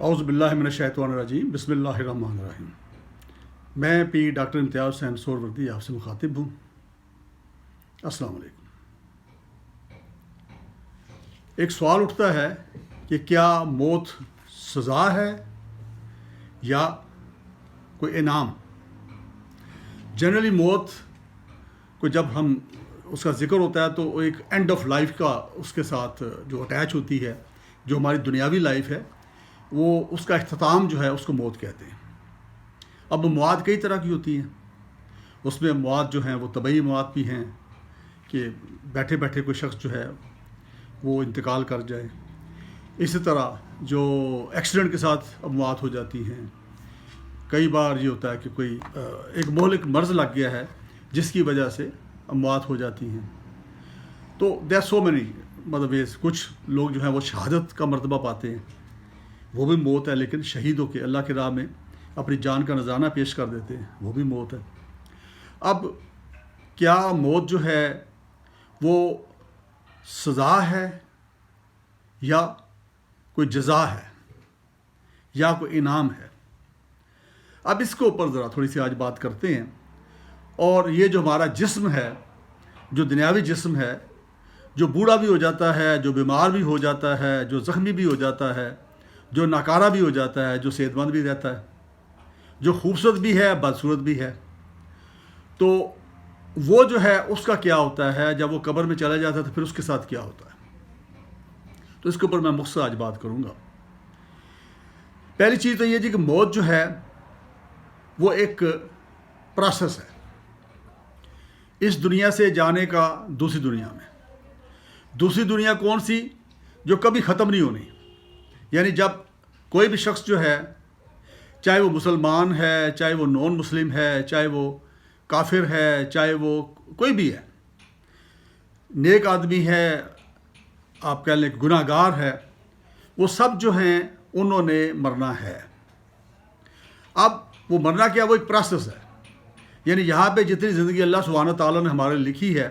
اعوذ باللہ من الشیطان الرجیم بسم اللہ الرحمن الرحیم۔ میں پی ڈاکٹر امتیاز حسین سہروردی آپ سے مخاطب ہوں۔ السلام علیکم۔ ایک سوال اٹھتا ہے کہ کیا موت سزا ہے یا کوئی انعام؟ جنرلی موت کو جب ہم اس کا ذکر ہوتا ہے تو وہ ایک اینڈ آف لائف کا اس کے ساتھ جو اٹیچ ہوتی ہے، جو ہماری دنیاوی لائف ہے، وہ اس کا اختتام جو ہے اس کو موت کہتے ہیں۔ اب مواد کئی طرح کی ہوتی ہیں، اس میں مواد جو ہیں وہ طبعی مواد بھی ہیں کہ بیٹھے بیٹھے کوئی شخص جو ہے وہ انتقال کر جائے۔ اسی طرح جو ایکسیڈنٹ کے ساتھ اموات ہو جاتی ہیں، کئی بار یہ ہوتا ہے کہ کوئی ایک مہلک مرض لگ گیا ہے جس کی وجہ سے اموات ہو جاتی ہیں۔ تو دیر سو مینی ویز۔ کچھ لوگ جو ہیں وہ شہادت کا مرتبہ پاتے ہیں، وہ بھی موت ہے، لیکن شہیدوں کے اللہ کی راہ میں اپنی جان کا نذرانہ پیش کر دیتے ہیں، وہ بھی موت ہے۔ اب کیا موت جو ہے وہ سزا ہے یا کوئی جزا ہے یا کوئی انعام ہے؟ اب اس کے اوپر ذرا تھوڑی سی آج بات کرتے ہیں۔ اور یہ جو ہمارا جسم ہے، جو دنیاوی جسم ہے، جو بوڑھا بھی ہو جاتا ہے، جو بیمار بھی ہو جاتا ہے، جو زخمی بھی ہو جاتا ہے، جو ناکارہ بھی ہو جاتا ہے، جو صحت مند بھی رہتا ہے، جو خوبصورت بھی ہے، بدصورت بھی ہے، تو وہ جو ہے اس کا کیا ہوتا ہے جب وہ قبر میں چلا جاتا ہے؟ تو پھر اس کے ساتھ کیا ہوتا ہے؟ تو اس کے اوپر میں مختصر آج بات کروں گا۔ پہلی چیز تو یہ جی کہ موت جو ہے وہ ایک پروسیس ہے اس دنیا سے جانے کا دوسری دنیا میں۔ دوسری دنیا کون سی؟ جو کبھی ختم نہیں ہونی۔ یعنی جب کوئی بھی شخص جو ہے، چاہے وہ مسلمان ہے، چاہے وہ نان مسلم ہے، چاہے وہ کافر ہے، چاہے وہ کوئی بھی ہے، نیک آدمی ہے، آپ کہہ لیں کہ گناہ گار ہے، وہ سب جو ہیں انہوں نے مرنا ہے۔ اب وہ مرنا کیا؟ وہ ایک پروسیس ہے۔ یعنی یہاں پہ جتنی زندگی اللہ سبحانہ تعالیٰ نے ہمارے لکھی ہے،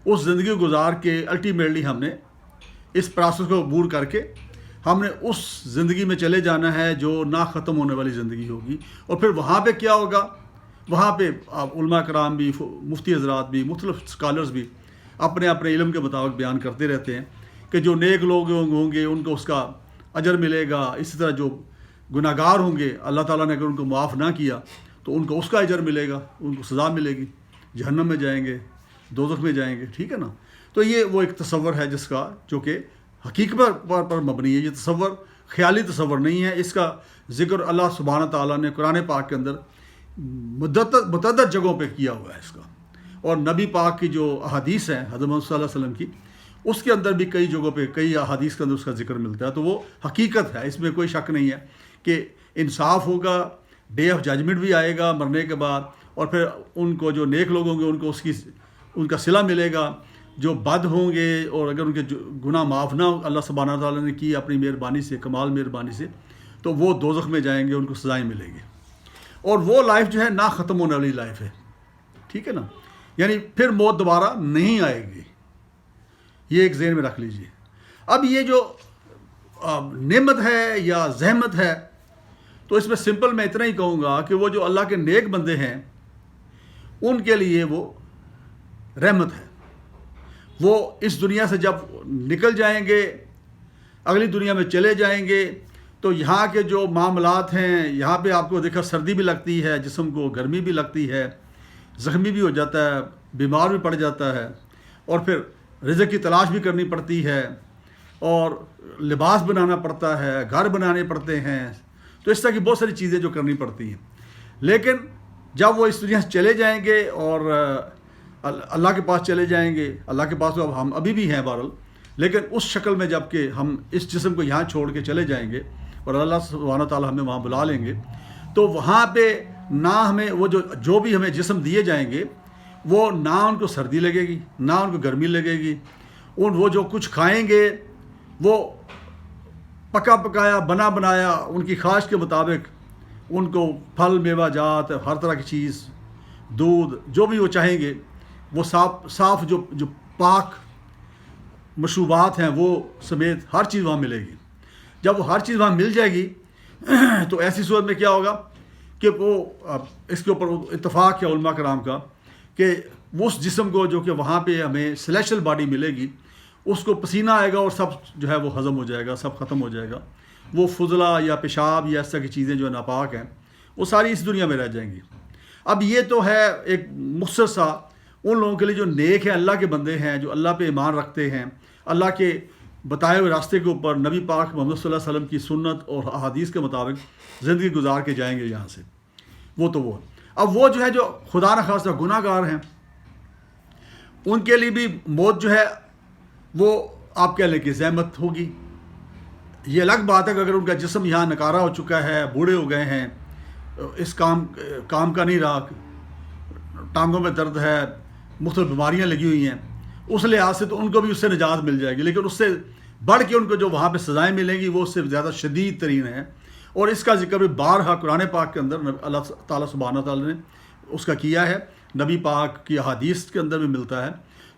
اس زندگی گزار کے الٹیمیٹلی ہم نے اس پروسیس کو عبور کر کے ہم نے اس زندگی میں چلے جانا ہے جو نہ ختم ہونے والی زندگی ہوگی۔ اور پھر وہاں پہ کیا ہوگا؟ وہاں پہ علماء کرام بھی، مفتی حضرات بھی، مختلف اسکالرز بھی اپنے اپنے علم کے مطابق بیان کرتے رہتے ہیں کہ جو نیک لوگ ہوں گے ان کو اس کا اجر ملے گا، اسی طرح جو گناہ گار ہوں گے اللہ تعالیٰ نے اگر ان کو معاف نہ کیا تو ان کو اس کا اجر ملے گا، ان کو سزا ملے گی، جہنم میں جائیں گے، دوزخ میں جائیں گے، ٹھیک ہے نا؟ تو یہ وہ ایک تصور ہے جس کا جو کہ حقیقت پر مبنی ہے۔ یہ تصور خیالی تصور نہیں ہے، اس کا ذکر اللہ سبحانہ تعالیٰ نے قرآن پاک کے اندر متعدد جگہوں پہ کیا ہوا ہے اس کا۔ اور نبی پاک کی جو احادیث ہیں حضرت محمد صلی اللہ علیہ وسلم کی، اس کے اندر بھی کئی جگہوں پہ، کئی احادیث کے اندر اس کا ذکر ملتا ہے۔ تو وہ حقیقت ہے، اس میں کوئی شک نہیں ہے کہ انصاف ہوگا، ڈے آف ججمنٹ بھی آئے گا مرنے کے بعد، اور پھر ان کو جو نیک لوگ ہوں گے ان کو ان کا صلہ ملے گا، جو بد ہوں گے اور اگر ان کے گناہ معاف نہ اللہ سبحانہ تعالیٰ نے کی اپنی مہربانی سے، کمال مہربانی سے، تو وہ دوزخ میں جائیں گے، ان کو سزائیں ملے گی۔ اور وہ لائف جو ہے نہ ختم ہونے والی لائف ہے، ٹھیک ہے نا؟ یعنی پھر موت دوبارہ نہیں آئے گی، یہ ایک ذہن میں رکھ لیجئے۔ اب یہ جو نعمت ہے یا زحمت ہے، تو اس میں سمپل میں اتنا ہی کہوں گا کہ وہ جو اللہ کے نیک بندے ہیں ان کے لیے وہ رحمت ہے۔ وہ اس دنیا سے جب نکل جائیں گے، اگلی دنیا میں چلے جائیں گے، تو یہاں کے جو معاملات ہیں، یہاں پہ آپ کو دیکھا سردی بھی لگتی ہے جسم کو، گرمی بھی لگتی ہے، زخمی بھی ہو جاتا ہے، بیمار بھی پڑ جاتا ہے، اور پھر رزق کی تلاش بھی کرنی پڑتی ہے، اور لباس بنانا پڑتا ہے، گھر بنانے پڑتے ہیں، تو اس طرح کی بہت ساری چیزیں جو کرنی پڑتی ہیں۔ لیکن جب وہ اس دنیا سے چلے جائیں گے اور اللہ کے پاس چلے جائیں گے، اللہ کے پاس تو اب ہم ابھی بھی ہیں بہرحال، لیکن اس شکل میں جب کہ ہم اس جسم کو یہاں چھوڑ کے چلے جائیں گے اور اللہ سبحانہ تعالیٰ ہمیں وہاں بلا لیں گے، تو وہاں پہ نہ ہمیں وہ جو بھی ہمیں جسم دیے جائیں گے، وہ نہ ان کو سردی لگے گی، نہ ان کو گرمی لگے گی، وہ جو کچھ کھائیں گے وہ پکا پکایا، بنا بنایا، ان کی خواہش کے مطابق ان کو پھل میوہ جات، ہر طرح کی چیز، دودھ، جو بھی وہ چاہیں گے، وہ صاف جو پاک مشروبات ہیں وہ سمیت ہر چیز وہاں ملے گی۔ جب وہ ہر چیز وہاں مل جائے گی تو ایسی صورت میں کیا ہوگا کہ وہ اس کے اوپر اتفاق ہے علماء کرام کا کہ اس جسم کو جو کہ وہاں پہ ہمیں سلیشل باڈی ملے گی اس کو پسینہ آئے گا اور سب جو ہے وہ ہضم ہو جائے گا، سب ختم ہو جائے گا. وہ فضلہ یا پیشاب یا اس طرح کی چیزیں جو ناپاک ہیں وہ ساری اس دنیا میں رہ جائیں گی. اب یہ تو ہے ایک مختصر سا ان لوگوں کے لیے جو نیک ہیں، اللہ کے بندے ہیں، جو اللہ پہ ایمان رکھتے ہیں، اللہ کے بتائے ہوئے راستے کے اوپر نبی پاک محمد صلی اللہ علیہ وسلم کی سنت اور احادیث کے مطابق زندگی گزار کے جائیں گے یہاں سے. وہ اب وہ جو ہے جو خدا نخواستہ گناہ گار ہیں ان کے لیے بھی موت جو ہے وہ آپ کہہ لیں کہ زحمت ہوگی. یہ الگ بات ہے کہ اگر ان کا جسم یہاں نکارا ہو چکا ہے، بوڑھے ہو گئے ہیں، اس کام کا نہیں رہا، ٹانگوں میں درد ہے، مختلف بیماریاں لگی ہوئی ہیں، اس لحاظ سے تو ان کو بھی اس سے نجات مل جائے گی. لیکن اس سے بڑھ کے ان کو جو وہاں پہ سزائیں ملیں گی وہ اس سے زیادہ شدید ترین ہیں. اور اس کا ذکر بھی بارہا قرآن پاک کے اندر اللہ تعالیٰ سبحانہ تعالیٰ نے اس کا کیا ہے، نبی پاک کی احادیث کے اندر بھی ملتا ہے.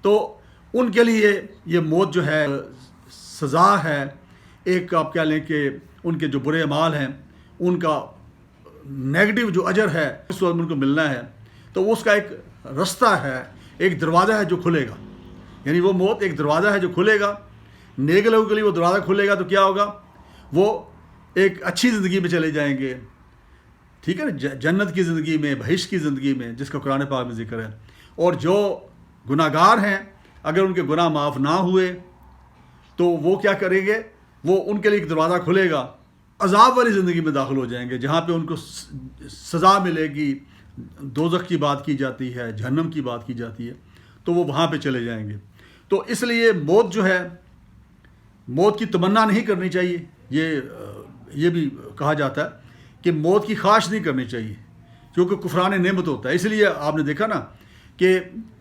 تو ان کے لیے یہ موت جو ہے سزا ہے، ایک آپ کہہ لیں کہ ان کے جو برے اعمال ہیں ان کا نیگیٹو جو اجر ہے اس وقت ان کو ملنا ہے. تو اس کا ایک رستہ ہے، ایک دروازہ ہے جو کھلے گا. یعنی وہ موت ایک دروازہ ہے جو کھلے گا. نیک لوگوں کے لیے وہ دروازہ کھلے گا تو کیا ہوگا، وہ ایک اچھی زندگی میں چلے جائیں گے. ٹھیک ہے نا، جنت کی زندگی میں، بہشت کی زندگی میں جس کا قرآن پاک میں ذکر ہے. اور جو گناہ گار ہیں اگر ان کے گناہ معاف نہ ہوئے تو وہ کیا کریں گے، وہ ان کے لیے ایک دروازہ کھلے گا، عذاب والی زندگی میں داخل ہو جائیں گے جہاں پہ ان کو سزا ملے گی. دوزخ کی بات کی جاتی ہے، جہنم کی بات کی جاتی ہے، تو وہ وہاں پہ چلے جائیں گے. تو اس لیے موت جو ہے، موت کی تمنا نہیں کرنی چاہیے. یہ بھی کہا جاتا ہے کہ موت کی خواہش نہیں کرنی چاہیے کیونکہ کفران نعمت ہوتا ہے. اس لیے آپ نے دیکھا نا کہ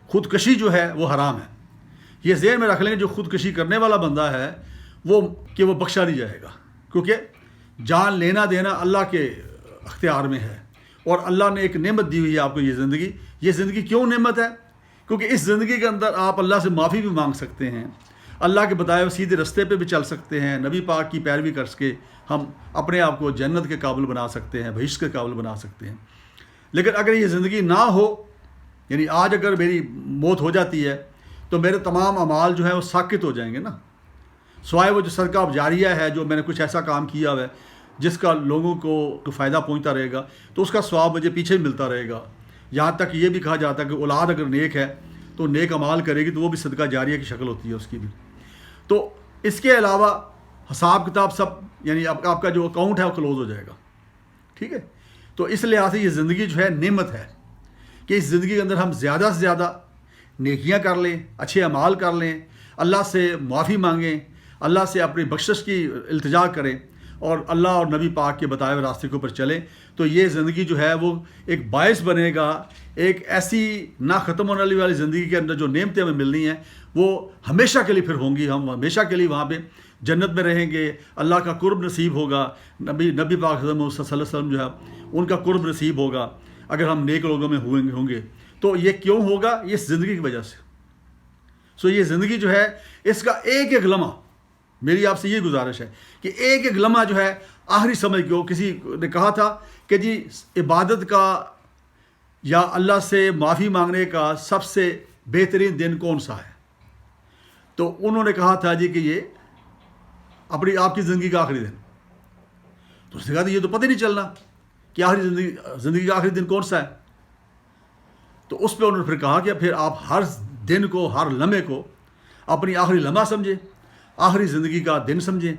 خودکشی جو ہے وہ حرام ہے. یہ ذہن میں رکھ لیں کہ جو خودکشی کرنے والا بندہ ہے وہ بخشا نہیں جائے گا، کیونکہ جان لینا دینا اللہ کے اختیار میں ہے. اور اللہ نے ایک نعمت دی ہوئی ہے آپ کو، یہ زندگی کیوں نعمت ہے؟ کیونکہ اس زندگی کے اندر آپ اللہ سے معافی بھی مانگ سکتے ہیں، اللہ کے بتائے ہوئے سیدھے رستے پہ بھی چل سکتے ہیں، نبی پاک کی پیروی کر کے ہم اپنے آپ کو جنت کے قابل بنا سکتے ہیں، بہشت کے قابل بنا سکتے ہیں. لیکن اگر یہ زندگی نہ ہو، یعنی آج اگر میری موت ہو جاتی ہے تو میرے تمام اعمال جو ہیں وہ ساقط ہو جائیں گے نا، سوائے وہ جو صدقہ جاریہ ہے، جو میں نے کچھ ایسا کام کیا ہوا ہے جس کا لوگوں کو فائدہ پہنچتا رہے گا تو اس کا ثواب مجھے پیچھے ملتا رہے گا. یہاں تک یہ بھی کہا جاتا ہے کہ اولاد اگر نیک ہے تو نیک اعمال کرے گی تو وہ بھی صدقہ جاریہ کی شکل ہوتی ہے اس کی بھی. تو اس کے علاوہ حساب کتاب سب، یعنی آپ کا جو اکاؤنٹ ہے وہ کلوز ہو جائے گا. ٹھیک ہے، تو اس لحاظ سے یہ زندگی جو ہے نعمت ہے کہ اس زندگی کے اندر ہم زیادہ سے زیادہ نیکیاں کر لیں، اچھے اعمال کر لیں، اللہ سے معافی مانگیں، اللہ سے اپنی بخشش کی التجا کریں اور اللہ اور نبی پاک کے بتائے ہوئے راستے کے اوپر چلیں. تو یہ زندگی جو ہے وہ ایک باعث بنے گا، ایک ایسی نہ ختم ہونے والی زندگی کے اندر جو نعمتیں ہمیں ملنی ہیں وہ ہمیشہ کے لیے پھر ہوں گی. ہم ہمیشہ کے لیے وہاں پہ جنت میں رہیں گے، اللہ کا قرب نصیب ہوگا، نبی پاک صلی اللہ علیہ وسلم جو ہے ان کا قرب نصیب ہوگا اگر ہم نیک لوگوں میں ہوں گے. تو یہ کیوں ہوگا؟ یہ زندگی کی وجہ سے. یہ زندگی جو ہے اس کا ایک ایک لمحہ، میری آپ سے یہ گزارش ہے کہ ایک ایک لمحہ جو ہے آخری سمجھ کے ہو. کسی نے کہا تھا کہ جی عبادت کا یا اللہ سے معافی مانگنے کا سب سے بہترین دن کون سا ہے؟ تو انہوں نے کہا تھا جی کہ یہ آپ کی زندگی کا آخری دن. تو اس نے کہا یہ تو پتہ نہیں چلنا کہ زندگی کا آخری دن کون سا ہے. تو اس پہ انہوں نے پھر کہا کہ پھر آپ ہر دن کو، ہر لمحے کو اپنی آخری لمحہ سمجھیں، آخری زندگی کا دن سمجھیں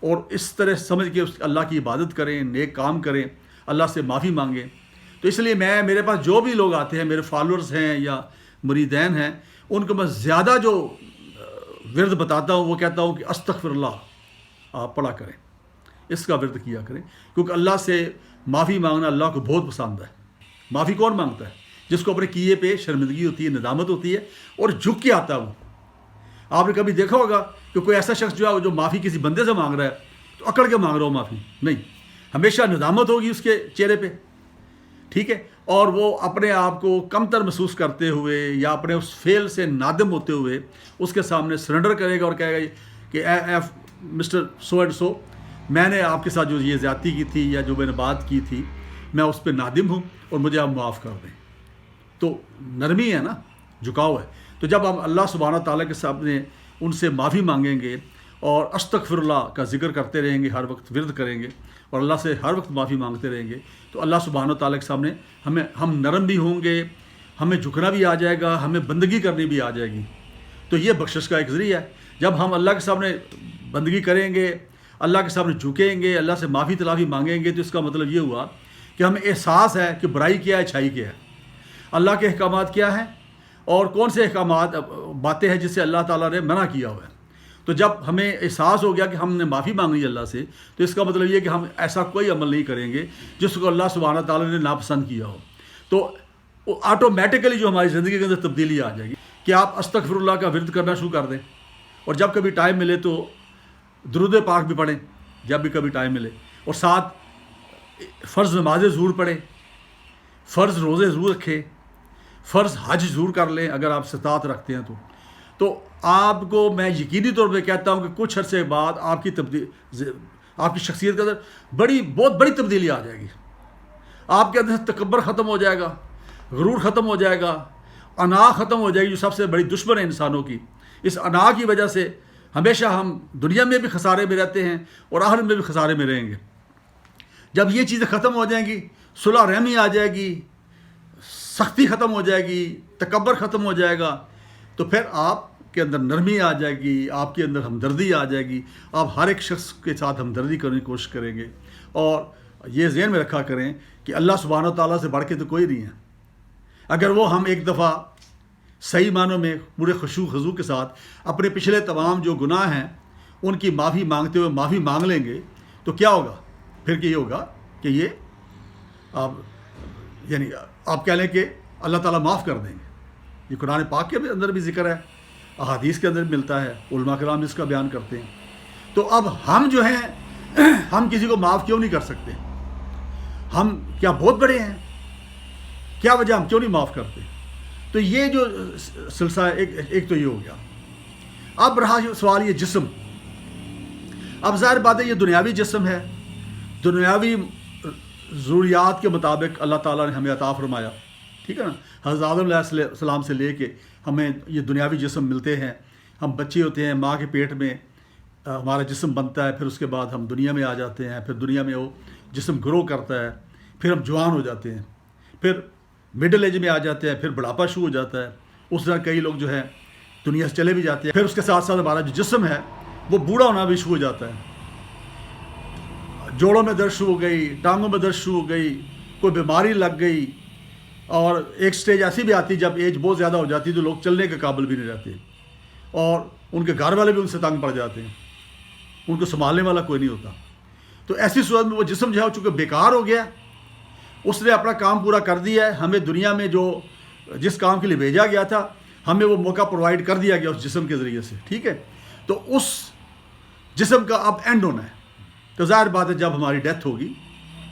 اور اس طرح سمجھ کے اللہ کی عبادت کریں، نیک کام کریں، اللہ سے معافی مانگیں. تو اس لیے میرے پاس جو بھی لوگ آتے ہیں، میرے فالورز ہیں یا مریدین ہیں، ان کو میں زیادہ جو ورد بتاتا ہوں وہ کہتا ہوں کہ استغفر اللہ آپ پڑھا کریں، اس کا ورد کیا کریں، کیونکہ اللہ سے معافی مانگنا اللہ کو بہت پسند ہے. معافی کون مانگتا ہے؟ جس کو اپنے کیے پہ شرمندگی ہوتی ہے، ندامت ہوتی ہے اور جھک کے آتا ہے. وہ آپ نے کبھی دیکھا ہوگا کہ کوئی ایسا شخص جو ہے جو معافی کسی بندے سے مانگ رہا ہے تو اکڑ کے مانگ رہا ہو معافی نہیں، ہمیشہ ندامت ہوگی اس کے چہرے پہ. ٹھیک ہے، اور وہ اپنے آپ کو کمتر محسوس کرتے ہوئے یا اپنے اس فیل سے نادم ہوتے ہوئے اس کے سامنے سرنڈر کرے گا اور کہے گا کہ اے مسٹر سو اینڈ سو، میں نے آپ کے ساتھ جو یہ زیادتی کی تھی یا جو میں نے بات کی تھی میں اس پہ نادم ہوں اور مجھے آپ معاف کر دیں. تو نرمی ہے نا, جھکاؤ ہے. تو جب ہم اللہ سبحانہ تعالیٰ کے سامنے ان سے معافی مانگیں گے اور استغفر اللہ کا ذکر کرتے رہیں گے, ہر وقت ورد کریں گے اور اللہ سے ہر وقت معافی مانگتے رہیں گے, تو اللہ سبحانہ تعالیٰ کے سامنے ہم نرم بھی ہوں گے, ہمیں جھکنا بھی آ جائے گا, ہمیں بندگی کرنی بھی آ جائے گی. تو یہ بخشش کا ایک ذریعہ ہے. جب ہم اللہ کے سامنے بندگی کریں گے, اللہ کے سامنے جھکیں گے, اللہ سے معافی تلافی مانگیں گے, تو اس کا مطلب یہ ہوا کہ ہمیں احساس ہے کہ برائی کیا ہے, اچھائی کیا ہے, اللہ کے احکامات کیا ہیں اور کون سے احکامات باتیں ہیں جس سے اللہ تعالیٰ نے منع کیا ہوا ہے. تو جب ہمیں احساس ہو گیا کہ ہم نے معافی مانگی ہے اللہ سے, تو اس کا مطلب یہ کہ ہم ایسا کوئی عمل نہیں کریں گے جس کو اللہ سبحانہ تعالیٰ نے ناپسند کیا ہو. تو آٹومیٹیکلی جو ہماری زندگی کے اندر تبدیلی آ جائے گی کہ آپ استغفر اللہ کا ورد کرنا شروع کر دیں, اور جب کبھی ٹائم ملے تو درود پاک بھی پڑھیں جب بھی کبھی ٹائم ملے, اور ساتھ فرض نمازیں ضرور پڑھیں, فرض روزے ضرور رکھیں, فرض حج ضرور کر لیں اگر آپ استطاعت رکھتے ہیں تو آپ کو میں یقینی طور پہ کہتا ہوں کہ کچھ عرصے بعد آپ کی شخصیت کے اندر بہت بڑی تبدیلی آ جائے گی. آپ کے اندر تکبر ختم ہو جائے گا, غرور ختم ہو جائے گا, انا ختم ہو جائے گی جو سب سے بڑی دشمن ہے انسانوں کی. اس انا کی وجہ سے ہمیشہ ہم دنیا میں بھی خسارے میں رہتے ہیں اور آخرت میں بھی خسارے میں رہیں گے. جب یہ چیزیں ختم ہو جائیں گی, صلح رحمی آ جائے گی, سختی ختم ہو جائے گی, تکبر ختم ہو جائے گا, تو پھر آپ کے اندر نرمی آ جائے گی, آپ کے اندر ہمدردی آ جائے گی. آپ ہر ایک شخص کے ساتھ ہمدردی کرنے کی کوشش کریں گے, اور یہ ذہن میں رکھا کریں کہ اللہ سبحانہ تعالیٰ سے بڑھ کے تو کوئی نہیں ہے. اگر وہ ہم ایک دفعہ صحیح معنوں میں پورے خشوع خضوع کے ساتھ اپنے پچھلے تمام جو گناہ ہیں ان کی معافی مانگتے ہوئے معافی مانگ لیں گے, تو کیا ہوگا پھر کہ یہ ہوگا کہ یہ آپ کہہ لیں کہ اللہ تعالیٰ معاف کر دیں گے. یہ قرآن پاک کے اندر بھی ذکر ہے, احادیث کے اندر ملتا ہے, علماء کرام اس کا بیان کرتے ہیں. تو اب ہم جو ہیں ہم کسی کو معاف کیوں نہیں کر سکتے؟ ہم کیا بہت بڑے ہیں؟ کیا وجہ ہم کیوں نہیں معاف کرتے؟ تو یہ جو سلسلہ ہے ایک تو یہ ہو گیا. اب رہا سوال یہ جسم. اب ظاہر بات ہے یہ دنیاوی جسم ہے, دنیاوی ضروریات کے مطابق اللہ تعالیٰ نے ہمیں عطا فرمایا, ٹھیک ہے نا. حضرت آدم علیہ السلام سے لے کے ہمیں یہ دنیاوی جسم ملتے ہیں. ہم بچے ہوتے ہیں, ماں کے پیٹ میں ہمارا جسم بنتا ہے, پھر اس کے بعد ہم دنیا میں آ جاتے ہیں, پھر دنیا میں وہ جسم گرو کرتا ہے, پھر ہم جوان ہو جاتے ہیں, پھر مڈل ایج میں آ جاتے ہیں, پھر بڑھاپا شروع ہو جاتا ہے. اس طرح کئی لوگ جو ہے دنیا سے چلے بھی جاتے ہیں. پھر اس کے ساتھ ساتھ ہمارا جو جسم ہے وہ بوڑھا ہونا بھی شروع ہو جاتا ہے. جوڑوں میں درد شروع ہو گئی, ٹانگوں میں درد شروع ہو گئی, کوئی بیماری لگ گئی, اور ایک سٹیج ایسی بھی آتی جب ایج بہت زیادہ ہو جاتی تو لوگ چلنے کے قابل بھی نہیں رہتے, اور ان کے گھر والے بھی ان سے تنگ پڑ جاتے ہیں, ان کو سنبھالنے والا کوئی نہیں ہوتا. تو ایسی صورت میں وہ جسم جو ہے چونکہ بیکار ہو گیا, اس نے اپنا کام پورا کر دیا ہے. ہمیں دنیا میں جس کام کے لیے بھیجا گیا تھا ہمیں وہ موقع پرووائڈ کر دیا گیا اس جسم کے ذریعے سے, ٹھیک ہے. تو اس جسم کا اب اینڈ ہونا ہے. تو ظاہر بات ہے جب ہماری ڈیتھ ہوگی,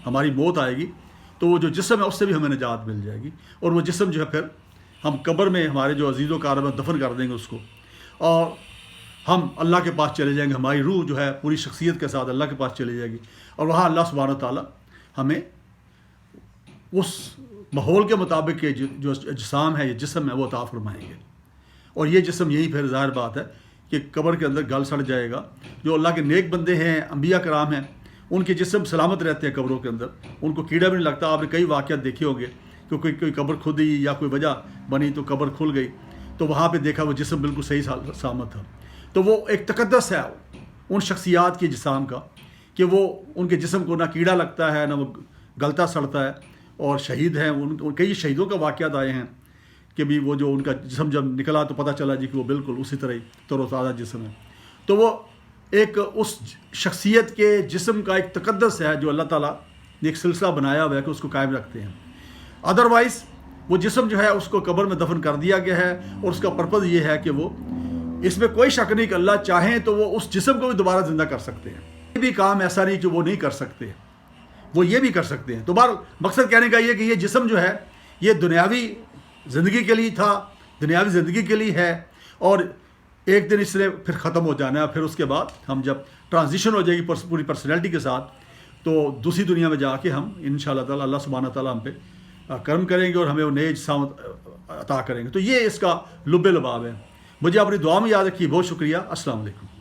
ہماری موت آئے گی, تو وہ جو جسم ہے اس سے بھی ہمیں نجات مل جائے گی, اور وہ جسم جو ہے پھر ہم قبر میں ہمارے جو عزیز و اقارب میں دفن کر دیں گے اس کو, اور ہم اللہ کے پاس چلے جائیں گے. ہماری روح جو ہے پوری شخصیت کے ساتھ اللہ کے پاس چلی جائے گی, اور وہاں اللہ سبحانہ تعالیٰ ہمیں اس ماحول کے مطابق جو اجسام ہے, یہ جسم ہے, وہ عطا فرمائیں گے. اور یہ جسم یہی پھر ظاہر بات ہے کہ قبر کے اندر گل سڑ جائے گا. جو اللہ کے نیک بندے ہیں, انبیاء کرام ہیں, ان کے جسم سلامت رہتے ہیں قبروں کے اندر, ان کو کیڑا بھی نہیں لگتا. آپ نے کئی واقعات دیکھے ہوں گے کہ کوئی قبر کھدی یا کوئی وجہ بنی تو قبر کھل گئی, تو وہاں پہ دیکھا وہ جسم بالکل صحیح سلامت تھا. تو وہ ایک تقدس ہے ان شخصیات کے جسام کا کہ وہ ان کے جسم کو نہ کیڑا لگتا ہے, نہ وہ گلتا سڑتا ہے. اور شہید ہیں, کئی شہیدوں کا واقعات آئے ہیں کہ بھی وہ جو ان کا جسم جب نکلا تو پتہ چلا جی کہ وہ بالکل اسی طرح تر و تازہ جسم ہے. تو وہ ایک اس شخصیت کے جسم کا ایک تقدس ہے جو اللہ تعالیٰ نے ایک سلسلہ بنایا ہوا ہے کہ اس کو قائم رکھتے ہیں. ادروائز وہ جسم جو ہے اس کو قبر میں دفن کر دیا گیا ہے, اور اس کا پرپز یہ ہے کہ وہ, اس میں کوئی شک نہیں کہ اللہ چاہیں تو وہ اس جسم کو بھی دوبارہ زندہ کر سکتے ہیں. یہ بھی کام ایسا نہیں کہ وہ نہیں کر سکتے, وہ یہ بھی کر سکتے ہیں. تو بہر مقصد کہنے کا یہ کہ یہ جسم جو ہے یہ دنیاوی زندگی کے لیے تھا, دنیاوی زندگی کے لیے ہے, اور ایک دن اس نے پھر ختم ہو جانا ہے، پھر اس کے بعد ہم جب ٹرانزیشن ہو جائے گی پوری پرسنالٹی کے ساتھ، تو دوسری دنیا میں جا کے ہم انشاءاللہ تعالی اللہ سبحانہ تعالیٰ ہم پہ کرم کریں گے اور ہمیں وہ نئے اجسام عطا کریں گے. تو یہ اس کا لب لباب ہے. مجھے اپنی دعا میں یاد رکھیے. بہت شکریہ. السلام علیکم.